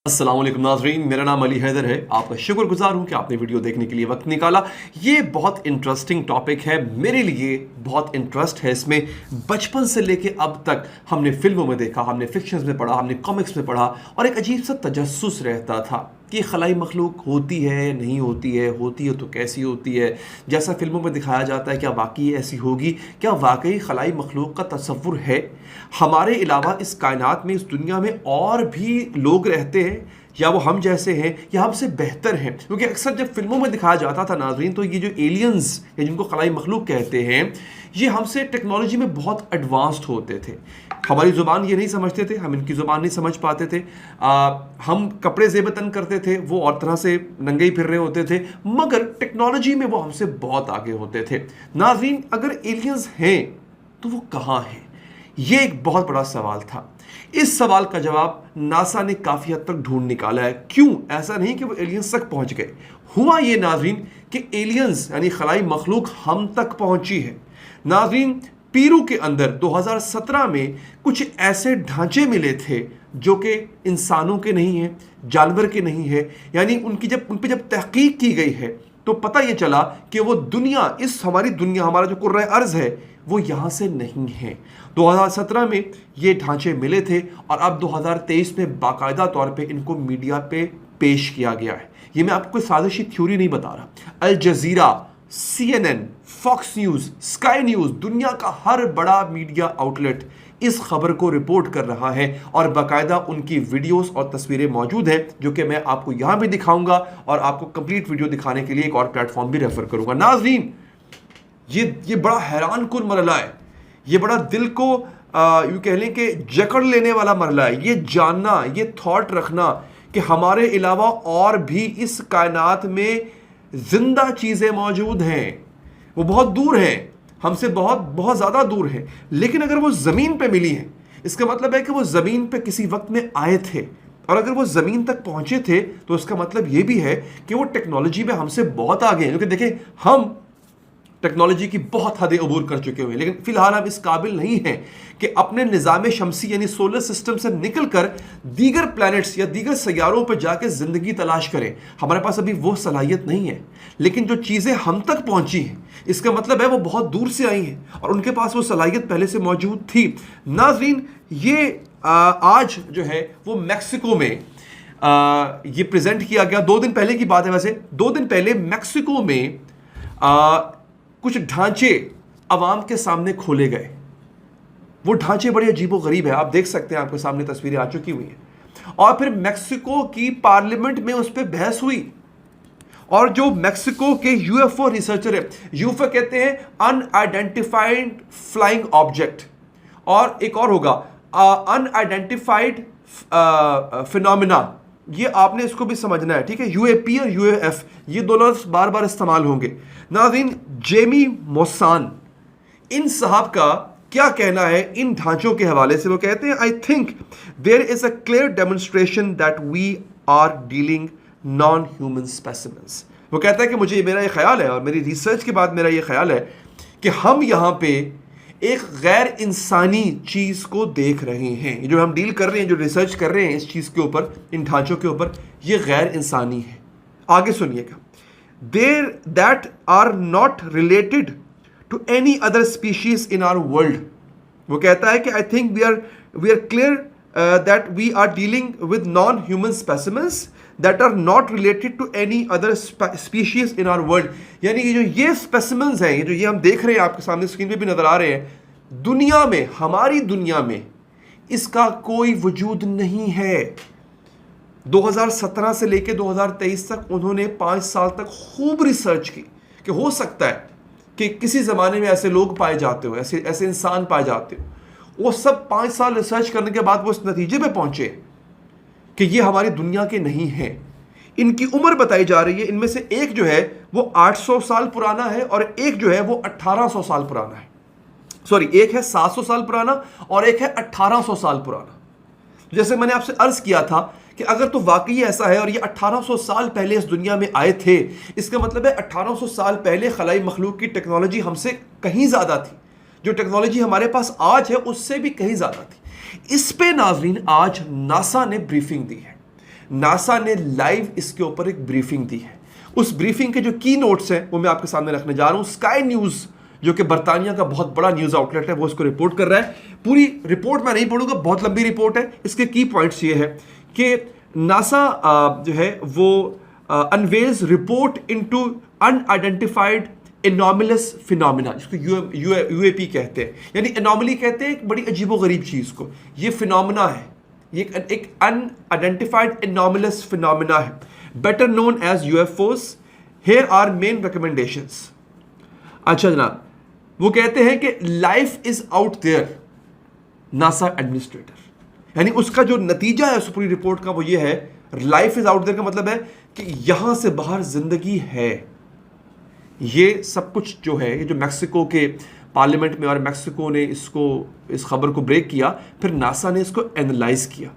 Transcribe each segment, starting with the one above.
अस्सलाम वालेकुम नाज़रीन, मेरा नाम अली हैदर है। आपका शुक्रगुजार हूँ कि आपने वीडियो देखने के लिए वक्त निकाला। ये बहुत इंटरेस्टिंग टॉपिक है, मेरे लिए बहुत इंटरेस्ट है इसमें। बचपन से लेके अब तक हमने फिल्मों में देखा, हमने फिक्शंस में पढ़ा, हमने कॉमिक्स में पढ़ा और एक अजीब सा तजस्सुस रहता था कि खलाई मखलूक होती है नहीं होती है तो कैसी होती है। जैसा फिल्मों में दिखाया जाता है क्या वाकई ऐसी होगी, क्या वाकई खलाई मखलूक का तसव्वुर है। हमारे अलावा इस कायनात में, इस दुनिया में और भी लोग रहते हैं या वो हम जैसे हैं या हमसे बेहतर हैं। क्योंकि अक्सर जब फिल्मों में दिखाया जाता था नाज़रीन, तो ये जो एलियंस या जिनको खलाई मखलूक कहते हैं, ये हमसे टेक्नोलॉजी में बहुत एडवांस्ड होते थे। हमारी ज़ुबान ये नहीं समझते थे, हम इनकी ज़ुबान नहीं समझ पाते थे। हम कपड़े ज़ेब तन करते थे, वो और तरह से नंगे ही फिर रहे होते थे, मगर टेक्नोलॉजी में वो हमसे बहुत आगे होते थे। नाज़रीन, अगर एलियंस हैं तो वो कहाँ हैं? ये एक बहुत बड़ा सवाल था। इस सवाल का जवाब नासा ने काफ़ी हद तक ढूंढ निकाला है। क्यों? ऐसा नहीं कि वो एलियंस तक पहुंच गए। हुआ ये नाज़रीन कि एलियंस यानी खलाई मखलूक हम तक पहुंची है। नाज़रीन, पीरू के अंदर 2017 में कुछ ऐसे ढांचे मिले थे जो कि इंसानों के नहीं हैं, जानवर के नहीं है। यानी उन पे जब तहकीक की गई है तो पता ये चला कि वो दुनिया, इस हमारी दुनिया, हमारा जो कुर्रा अर्ज़ है, वो यहाँ से नहीं है। 2017 में ये ढांचे मिले थे और अब 2023 में बाकायदा तौर पे इनको मीडिया पे पेश किया गया है। ये मैं आपको कोई साजिशी थ्योरी नहीं बता रहा। Al Jazeera, CNN, Fox News, Sky News, दुनिया का हर बड़ा मीडिया आउटलेट इस खबर को रिपोर्ट कर रहा है और बाकायदा उनकी वीडियोस और तस्वीरें मौजूद हैं, जो कि मैं आपको यहाँ भी दिखाऊंगा और आपको कंप्लीट वीडियो दिखाने के लिए एक और प्लेटफॉर्म भी रेफर करूंगा। नाज़रीन, ये बड़ा हैरान कुन मरला है। ये बड़ा दिल को यूँ कह लें कि जकड़ लेने वाला मरला है। ये जानना, ये थॉट रखना कि हमारे अलावा और भी इस कायनात में जिंदा चीज़ें मौजूद हैं। वो बहुत दूर हैं, हमसे बहुत बहुत ज़्यादा दूर हैं, लेकिन अगर वो ज़मीन पे मिली हैं, इसका मतलब है कि वो ज़मीन पे किसी वक्त में आए थे। और अगर वो ज़मीन तक पहुँचे थे तो इसका मतलब ये भी है कि वो टेक्नोलॉजी में हमसे बहुत आगे हैं। क्योंकि देखें, हम टेक्नोलॉजी की बहुत हदें अबूर कर चुके हुए हैं, लेकिन फिलहाल हम इस काबिल नहीं हैं कि अपने निज़ाम शमसी यानी सोलर सिस्टम से निकलकर दीगर प्लैनेट्स या दीगर सैयारों पर जाकर ज़िंदगी तलाश करें। हमारे पास अभी वो सलाहियत नहीं है, लेकिन जो चीज़ें हम तक पहुंची हैं, इसका मतलब है वो बहुत दूर से आई हैं और उनके पास वो सलाहियत पहले से मौजूद थी। नाज़रीन, ये आज जो है वो मैक्सिको में ये प्रेजेंट किया गया। 2 दिन पहले की बात है। वैसे 2 दिन पहले मैक्सिको में कुछ ढांचे अवाम के सामने खोले गए। वो ढांचे बड़े अजीबो-गरीब है, आप देख सकते हैं, आपके सामने तस्वीरें आ चुकी हुई हैं। और फिर मैक्सिको की पार्लियामेंट में उस पर बहस हुई और जो मैक्सिको के यूएफओ रिसर्चर है, यूएफओ कहते हैं अनआइडेंटिफाइड फ्लाइंग ऑब्जेक्ट, और एक और होगा अनआइडेंटिफाइड फिनोमिना। ये आपने इसको भी समझना है, ठीक है। यूएपी और यूएएफ, ये दो लफ्ज़ बार बार इस्तेमाल होंगे। नाज़रीन, जेमी मोसान, इन साहब का क्या कहना है इन ढांचों के हवाले से? वो कहते हैं, I think there is a clear demonstration that we are dealing non human specimens. वो कहता है कि मुझे, मेरा ये ख्याल है और मेरी रिसर्च के बाद मेरा ये ख्याल है कि हम यहाँ पे एक गैर इंसानी चीज़ को देख रहे हैं। ये जो हम डील कर रहे हैं, जो रिसर्च कर रहे हैं इस चीज़ के ऊपर, इन ढांचों के ऊपर, ये गैर इंसानी है। आगे सुनिएगा, there that are not related to any other species in our world. वो कहता है कि I think we are clear that we are dealing with non human specimens that are not related to any other species in our world. यानी ये specimens हैं, ये हम देख रहे हैं, आपके सामने स्क्रीन पे भी नजर आ रहे हैं, दुनिया में, हमारी दुनिया में इसका कोई वजूद नहीं है। 2017 से लेकर 2023 तक उन्होंने 5 साल तक खूब रिसर्च की कि हो सकता है कि किसी ज़माने में ऐसे लोग पाए जाते हो, ऐसे इंसान पाए जाते हो। वो सब 5 साल रिसर्च करने के बाद वो इस नतीजे पे पहुंचे कि ये हमारी दुनिया के नहीं हैं। इनकी उम्र बताई जा रही है, इनमें से एक जो है वो 800 साल पुराना है और एक जो है वो 1800 साल पुराना है। सॉरी, एक है 700 साल पुराना और एक है 1800 साल पुराना। जैसे मैंने आपसे अर्ज किया था कि अगर तो वाकई ऐसा है और ये 1800 साल पहले इस दुनिया में आए थे, इसका मतलब है 1800 साल पहले खलाई मखलूक की टेक्नोलॉजी हमसे कहीं ज़्यादा थी। जो टेक्नोलॉजी हमारे पास आज है उससे भी कहीं ज़्यादा थी। इस पे नाज़रीन आज नासा ने ब्रीफिंग दी है। नासा ने लाइव इसके ऊपर एक ब्रीफिंग दी है। उस ब्रीफिंग के जो की नोट्स हैं वो मैं आपके सामने रखने जा रहा हूं। स्काई न्यूज जो कि बर्तानिया का बहुत बड़ा न्यूज आउटलेट है वो इसको रिपोर्ट कर रहा है। पूरी रिपोर्ट मैं नहीं पढ़ूंगा, बहुत लंबी रिपोर्ट है। इसके की पॉइंट्स ये है कि नासा जो है वो unveils report into unidentified anomalous phenomena, जिसको यूएपी कहते हैं, यानी एनॉमली कहते हैं एक बड़ी अजीबोगरीब चीज को। ये फिनोमिना है, ये एक अनआइडेंटिफाइड एनॉमलस फिनोमिना है, better known as UFOs. Here are main recommendations. अच्छा जनाब, वो कहते हैं कि life is out there, NASA administrator, यानी उसका जो नतीजा है उस पूरी रिपोर्ट का वो ये है, लाइफ इज आउट देयर का मतलब है कि यहां से बाहर जिंदगी है। ये सब कुछ जो है, ये जो मैक्सिको के पार्लियामेंट में और मैक्सिको ने इस खबर को ब्रेक किया, फिर नासा ने इसको एनालाइज किया।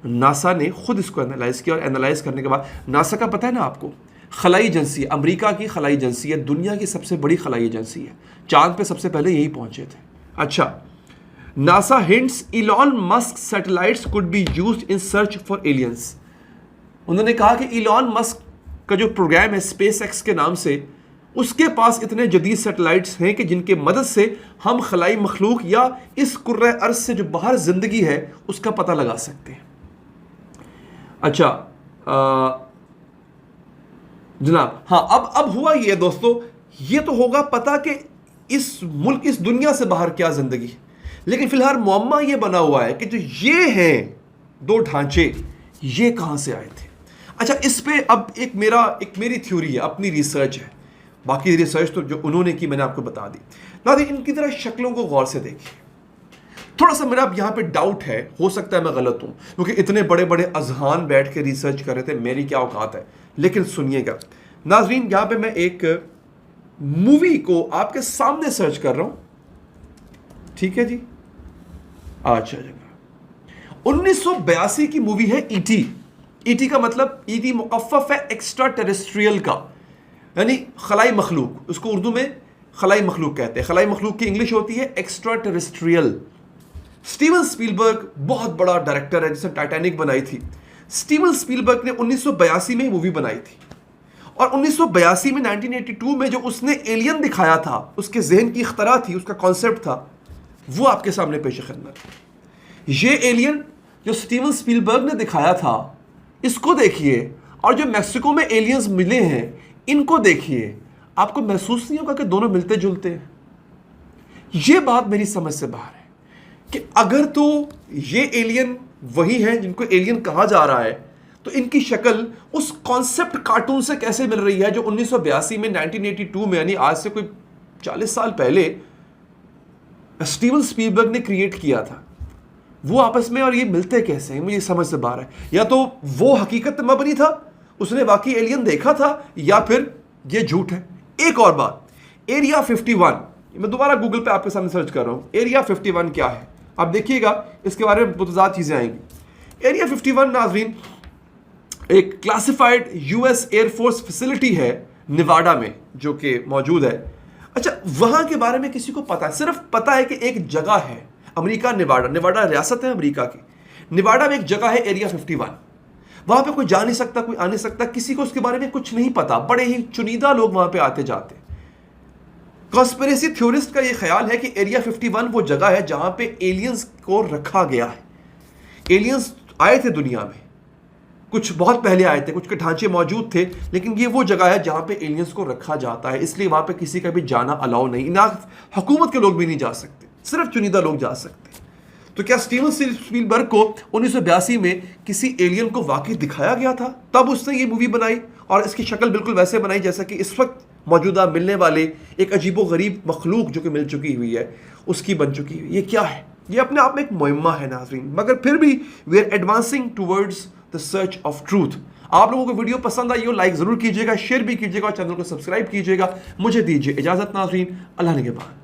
नासा ने खुद इसको एनालाइज किया और एनालाइज करने के बाद नासा का पता है ना आपको, खलाई एजेंसी, अमेरिका की खलाई एजेंसी है, दुनिया की सबसे बड़ी खलाई एजेंसी है। चांद पे सबसे पहले यही पहुंचे थे। अच्छा, NASA hints Elon Musk satellites could be used in search for aliens. उन्होंने कहा कि इलॉन मस्क का जो प्रोग्राम है स्पेस एक्स के नाम से, उसके पास इतने जदीद सैटेलाइट्स हैं कि जिनके मदद से हम खलाई मखलूक या इस कुर्रे अर्ज से जो बाहर जिंदगी है उसका पता लगा सकते हैं। अच्छा जनाब, हाँ अब हुआ ये दोस्तों, ये तो होगा पता कि इस मुल्क, इस दुनिया से बाहर क्या जिंदगी है, लेकिन फिलहाल मुअम्मा ये बना हुआ है कि जो ये हैं दो ढांचे, ये कहां से आए थे। अच्छा, इस पे अब एक मेरी थ्योरी है, अपनी रिसर्च है, बाकी रिसर्च तो जो उन्होंने की मैंने आपको बता दी। नाज़रीन, इनकी तरह शक्लों को गौर से देखिए। थोड़ा सा मेरा अब यहाँ पे डाउट है, हो सकता है मैं गलत हूँ, क्योंकि इतने बड़े बड़े अजहान बैठ के रिसर्च कर रहे थे, मेरी क्या औकात है। लेकिन सुनिएगा नाज़रीन, यहाँ पे मैं एक मूवी को आपके सामने सर्च कर रहा हूँ, ठीक है जी। अच्छा जनाब, 1982 की मूवी है ईटी। ईटी का मतलब, ईटी मुकफ़फ़ है एक्स्ट्रा टेरेस्ट्रियल का, यानी खलाई मखलूक। उसको उर्दू में खलाई मखलूक कहते हैं। खलाई मखलूक की इंग्लिश होती है एक्स्ट्रा टेरेस्ट्रियल। स्टीवन स्पीलबर्ग बहुत बड़ा डायरेक्टर है, जिसने टाइटैनिक बनाई थी। स्टीवन स्पीलबर्ग ने 1982 में मूवी बनाई थी, और 1982 में 1982 में जो उसने एलियन दिखाया था, उसके जहन की इख्तरा थी, उसका कॉन्सेप्ट था, वो आपके सामने पेश खिदमत है। ये एलियन जो स्टीवन स्पीलबर्ग ने दिखाया था, इसको देखिए, और जो मैक्सिको में एलियंस मिले हैं इनको देखिए, आपको महसूस नहीं होगा कि दोनों मिलते जुलते हैं। ये बात मेरी समझ से बाहर है कि अगर तो ये एलियन वही हैं जिनको एलियन कहा जा रहा है, तो इनकी शक्ल उस कॉन्सेप्ट कार्टून से कैसे मिल रही है जो 1982 में 1982 में, यानी आज से कोई 40 साल पहले स्टीवन स्पीलबर्ग ने क्रिएट किया था। वो आपस में, और ये मिलते कैसे हैं, मुझे समझ से बाहर है। या तो वो हकीकत मबनी था, उसने वाकई एलियन देखा था, या फिर ये झूठ है। एक और बात, एरिया 51, मैं दोबारा गूगल पे आपके सामने सर्च कर रहा हूँ, एरिया 51 क्या है, आप देखिएगा इसके बारे में बहुत चीजें आएंगी। एरिया 51 नाज़रीन एक क्लासिफाइड यूएस एयरफोर्स फैसिलिटी है निवाडा में, जो कि मौजूद है। अच्छा, वहां के बारे में किसी को पता है? सिर्फ पता है कि एक जगह है अमेरिका, निवाडा रियासत है अमेरिका की। निवाडा में एक जगह है एरिया 51, वहां पे कोई जा नहीं सकता, कोई आ नहीं सकता, किसी को उसके बारे में कुछ नहीं पता, बड़े ही चुनिंदा लोग वहां पे आते जाते। कॉन्स्पिरेसी थ्योरिस्ट का ये ख्याल है कि एरिया 51 वो जगह है जहां पे एलियंस को रखा गया है। एलियंस आए थे दुनिया में, कुछ बहुत पहले आए थे, कुछ के ढांचे मौजूद थे, लेकिन ये वो जगह है जहां पे एलियंस को रखा जाता है, इसलिए वहां पे किसी का भी जाना अलाउ नहीं, ना हुकूमत के लोग भी नहीं जा सकते, सिर्फ चुनिंदा लोग जा सकते। तो क्या स्टीवन स्पीलबर्ग को 1982 में किसी एलियन को वाकई दिखाया गया था, तब उसने ये मूवी बनाई, और इसकी शक्ल बिल्कुल वैसे बनाई जैसा कि इस वक्त मौजूदा मिलने वाले एक अजीबो गरीब मखलूक जो कि मिल चुकी हुई है उसकी बन चुकी है। ये क्या है? ये अपने आप में एक मुहिम्मा है नाज़रीन, मगर फिर भी we are advancing towards the search of truth. आप लोगों को वीडियो पसंद आई हो, लाइक जरूर कीजिएगा, शेयर भी कीजिएगा और चैनल को सब्सक्राइब कीजिएगा। मुझे दीजिए इजाजत नाज़रीन, अल्लाह ने के बाद।